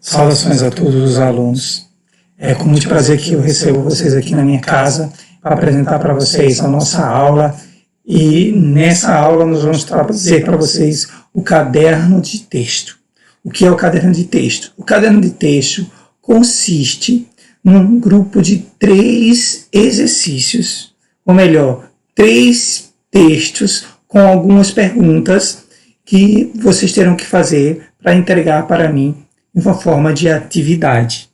Saudações a todos os alunos. É com muito prazer que eu recebo vocês aqui na minha casa para apresentar para vocês a nossa aula. E nessa aula nós vamos trazer para vocês o caderno de texto. O que é o caderno de texto? O caderno de texto consiste num grupo de 3 exercícios, ou melhor, 3 textos com algumas perguntas que vocês terão que fazer para entregar para mim em uma forma de atividade.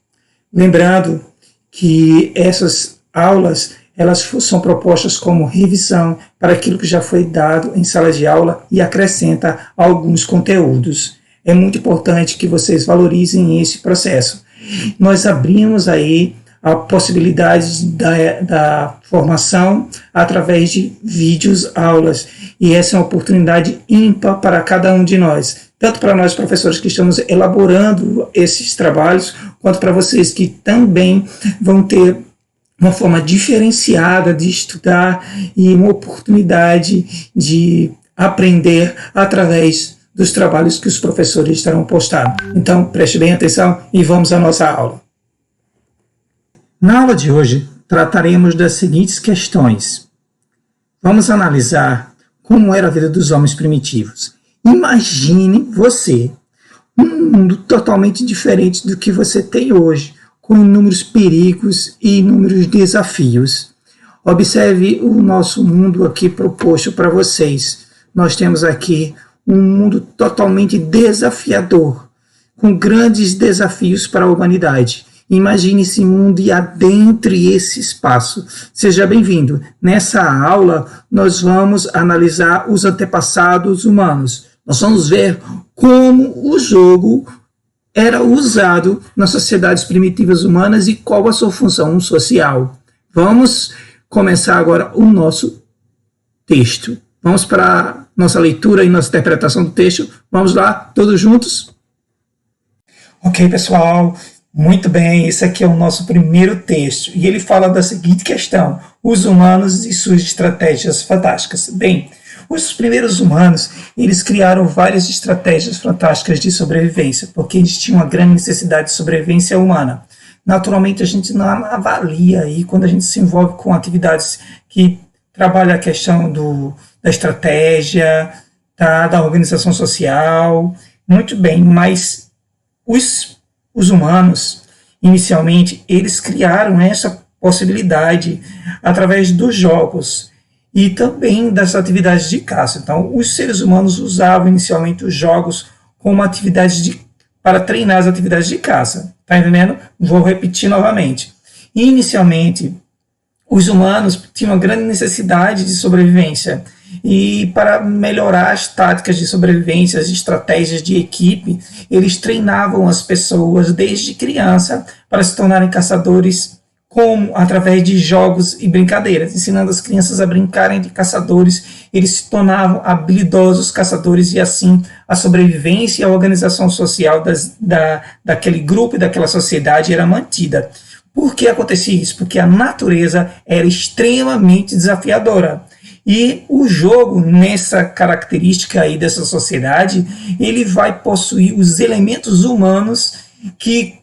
Lembrando que essas aulas elas são propostas como revisão para aquilo que já foi dado em sala de aula e acrescenta alguns conteúdos. É muito importante que vocês valorizem esse processo. Nós abrimos aí a possibilidade da formação através de vídeos, aulas, e essa é uma oportunidade ímpar para cada um de nós, tanto para nós professores que estamos elaborando esses trabalhos, quanto para vocês que também vão ter uma forma diferenciada de estudar e uma oportunidade de aprender através dos trabalhos que os professores estarão postando. Então, preste bem atenção e vamos à nossa aula. Na aula de hoje, trataremos das seguintes questões. Vamos analisar como era a vida dos homens primitivos. Imagine você, um mundo totalmente diferente do que você tem hoje, com inúmeros perigos e inúmeros desafios. Observe o nosso mundo aqui proposto para vocês. Nós temos aqui um mundo totalmente desafiador, com grandes desafios para a humanidade. Imagine esse mundo e adentre esse espaço. Seja bem-vindo. Nessa aula, nós vamos analisar os antepassados humanos. Nós vamos ver como o jogo era usado nas sociedades primitivas humanas e qual a sua função social. Vamos começar agora o nosso texto. Vamos para a nossa leitura e nossa interpretação do texto. Vamos lá, todos juntos? Ok, pessoal. Muito bem, esse aqui é o nosso primeiro texto. E ele fala da seguinte questão: os humanos e suas estratégias fantásticas. Bem, os primeiros humanos, eles criaram várias estratégias fantásticas de sobrevivência, porque eles tinham uma grande necessidade de sobrevivência humana. Naturalmente, a gente não avalia aí quando a gente se envolve com atividades que trabalham a questão da estratégia, da organização social. Muito bem, mas os humanos, inicialmente, eles criaram essa possibilidade através dos jogos e também das atividades de caça. Então, os seres humanos usavam inicialmente os jogos como atividades para treinar as atividades de caça. Está entendendo? Vou repetir novamente. Inicialmente, os humanos tinham uma grande necessidade de sobrevivência e para melhorar as táticas de sobrevivência, as estratégias de equipe, eles treinavam as pessoas desde criança para se tornarem caçadores através de jogos e brincadeiras, ensinando as crianças a brincarem de caçadores. Eles se tornavam habilidosos caçadores e assim a sobrevivência e a organização social daquele grupo e daquela sociedade era mantida. Por que acontecia isso? Porque a natureza era extremamente desafiadora. E o jogo, nessa característica aí dessa sociedade, ele vai possuir os elementos humanos que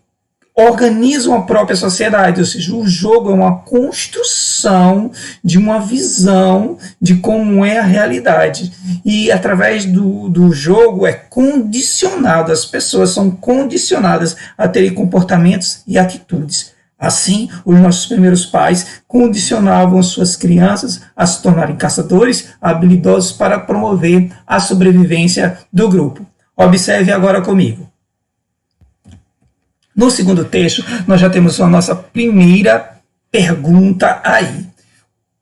organizam a própria sociedade, ou seja, o jogo é uma construção de uma visão de como é a realidade. E através do jogo é condicionado, as pessoas são condicionadas a terem comportamentos e atitudes. Assim, os nossos primeiros pais condicionavam suas crianças a se tornarem caçadores habilidosos para promover a sobrevivência do grupo. Observe agora comigo. No segundo texto, nós já temos a nossa primeira pergunta aí.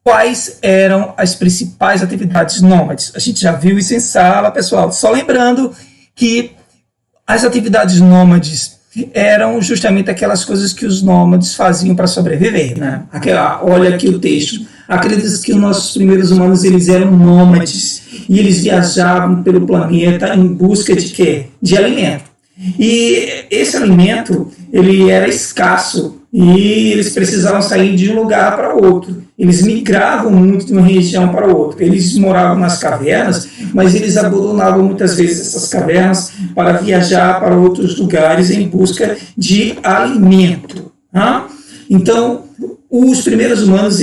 Quais eram as principais atividades nômades? A gente já viu isso em sala, pessoal. Só lembrando que as atividades nômades eram justamente aquelas coisas que os nômades faziam para sobreviver, né? Olha aqui o texto. Acredita que os nossos primeiros humanos eles eram nômades e eles viajavam pelo planeta em busca de quê? De alimento. E esse alimento ele era escasso e eles precisavam sair de um lugar para outro. Eles migravam muito de uma região para outra. Eles moravam nas cavernas, mas eles abandonavam muitas vezes essas cavernas para viajar para outros lugares em busca de alimento. Né? Então, os primeiros humanos,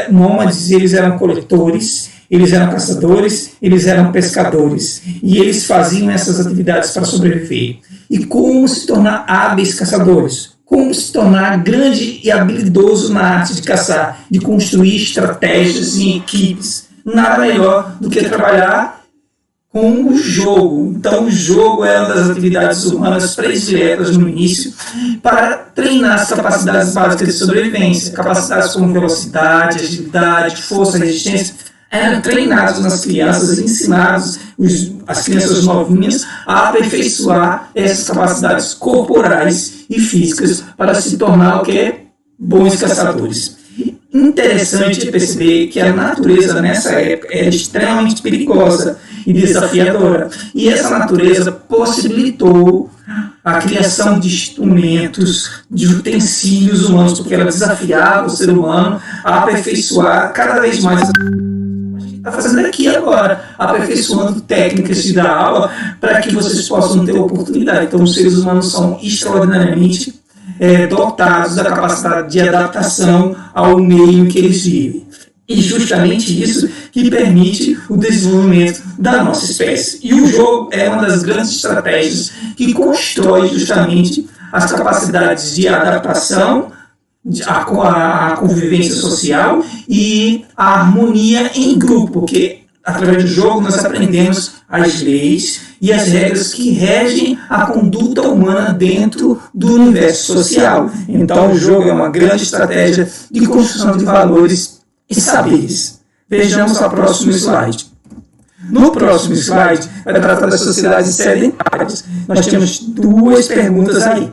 nômades, eles eram coletores, eles eram caçadores, eles eram pescadores, e eles faziam essas atividades para sobreviver. E como se tornar hábeis caçadores? Como se tornar grande e habilidoso na arte de caçar, de construir estratégias em equipes? Nada melhor do que trabalhar com o jogo. Então, o jogo é uma das atividades humanas prediletas no início para treinar as capacidades básicas de sobrevivência, capacidades como velocidade, agilidade, força, resistência, eram treinados nas crianças, ensinados as crianças novinhas a aperfeiçoar essas capacidades corporais e físicas para se tornar o que? Bons caçadores. Interessante perceber que a natureza nessa época era extremamente perigosa e desafiadora. E essa natureza possibilitou a criação de instrumentos, de utensílios humanos, porque ela desafiava o ser humano a aperfeiçoar cada vez mais está fazendo aqui agora, aperfeiçoando técnicas de dar aula para que vocês possam ter oportunidade. Então, os seres humanos são extraordinariamente dotados da capacidade de adaptação ao meio em que eles vivem. E justamente isso que permite o desenvolvimento da nossa espécie. E o jogo é uma das grandes estratégias que constrói justamente as capacidades de adaptação, a convivência social e a harmonia em grupo, porque através do jogo nós aprendemos as leis e as regras que regem a conduta humana dentro do universo social. Então o jogo é uma grande estratégia de construção de valores e saberes. Vejamos o próximo slide. No próximo slide vai tratar das sociedades sedentárias. Nós temos duas perguntas aí.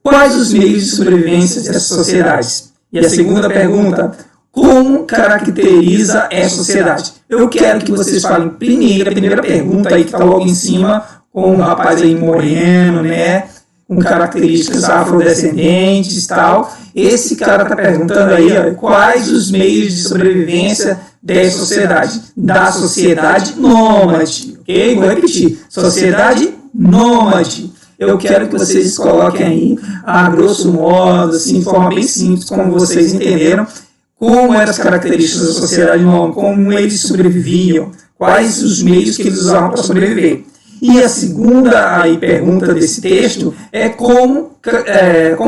Quais os meios de sobrevivência dessas sociedades? E a segunda pergunta, como caracteriza essa sociedade? Eu quero que vocês falem primeiro, a primeira pergunta aí que está logo em cima, com um rapaz aí moreno, né? Com características afrodescendentes e tal. Esse cara está perguntando aí, ó, quais os meios de sobrevivência dessa sociedade? Da sociedade nômade, ok? Vou repetir, sociedade nômade. Eu quero que vocês coloquem aí, a grosso modo, assim, de forma bem simples, como vocês entenderam, como eram as características da sociedade nômade, como eles sobreviviam, quais os meios que eles usavam para sobreviver. E a segunda aí, pergunta desse texto é como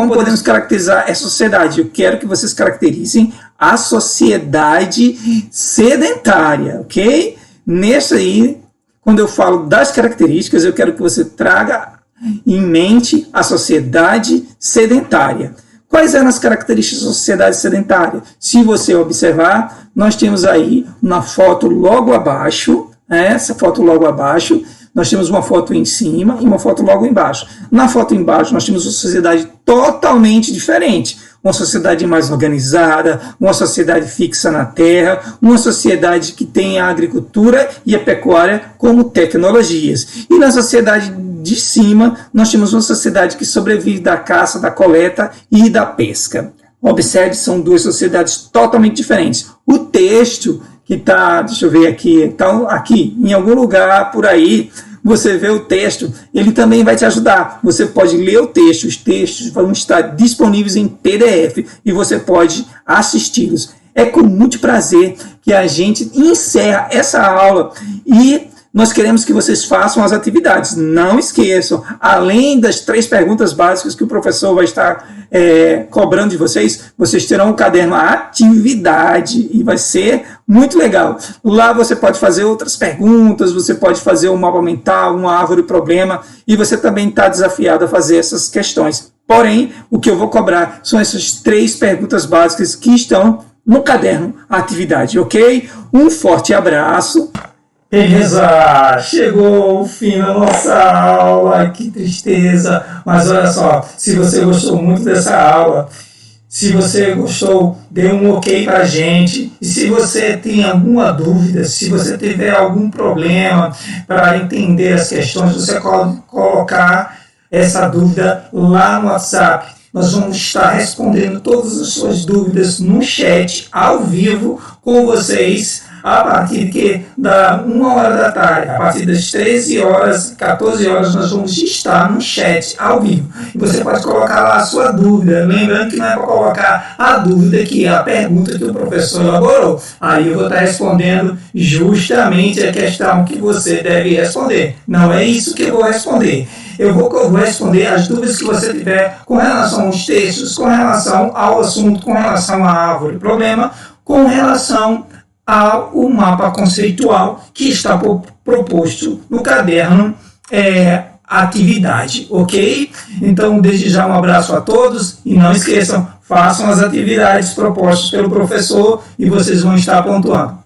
podemos caracterizar essa sociedade. Eu quero que vocês caracterizem a sociedade sedentária, ok? Nesse aí, quando eu falo das características, eu quero que você traga em mente a sociedade sedentária. Quais eram as características da sociedade sedentária? Se você observar, nós temos aí uma foto logo abaixo, essa foto logo abaixo, nós temos uma foto em cima e uma foto logo embaixo. Na foto embaixo, nós temos uma sociedade totalmente diferente. Uma sociedade mais organizada, uma sociedade fixa na terra, uma sociedade que tem a agricultura e a pecuária como tecnologias. E na sociedade de cima, nós temos uma sociedade que sobrevive da caça, da coleta e da pesca. Observe, são duas sociedades totalmente diferentes. O texto que está, deixa eu ver aqui, então aqui, em algum lugar por aí, você vê o texto, ele também vai te ajudar. Você pode ler o texto, os textos vão estar disponíveis em PDF e você pode assisti-los. É com muito prazer que a gente encerra essa aula e nós queremos que vocês façam as atividades. Não esqueçam, além das 3 perguntas básicas que o professor vai estar cobrando de vocês, vocês terão um caderno atividade e vai ser muito legal. Lá você pode fazer outras perguntas, você pode fazer um mapa mental, uma árvore problema e você também está desafiado a fazer essas questões. Porém, o que eu vou cobrar são essas 3 perguntas básicas que estão no caderno atividade, ok? Um forte abraço. Beleza, chegou o fim da nossa aula, que tristeza, mas olha só, se você gostou muito dessa aula, se você gostou, dê um ok pra gente, e se você tem alguma dúvida, se você tiver algum problema para entender as questões, você pode colocar essa dúvida lá no WhatsApp. nós vamos estar respondendo todas as suas dúvidas no chat, ao vivo, com vocês, a partir da 1h da tarde, a partir das 13 horas, 14 horas, nós vamos estar no chat, ao vivo. E você pode colocar lá a sua dúvida, lembrando que não é para colocar a dúvida, que é a pergunta que o professor elaborou. Aí eu vou estar respondendo justamente a questão que você deve responder. Não é isso que eu vou responder. Eu vou responder as dúvidas que você tiver com relação aos textos, com relação ao assunto, com relação à árvore problema, com relação ao mapa conceitual que está proposto no caderno atividade, ok? Então, desde já um abraço a todos e não esqueçam, façam as atividades propostas pelo professor e vocês vão estar pontuando.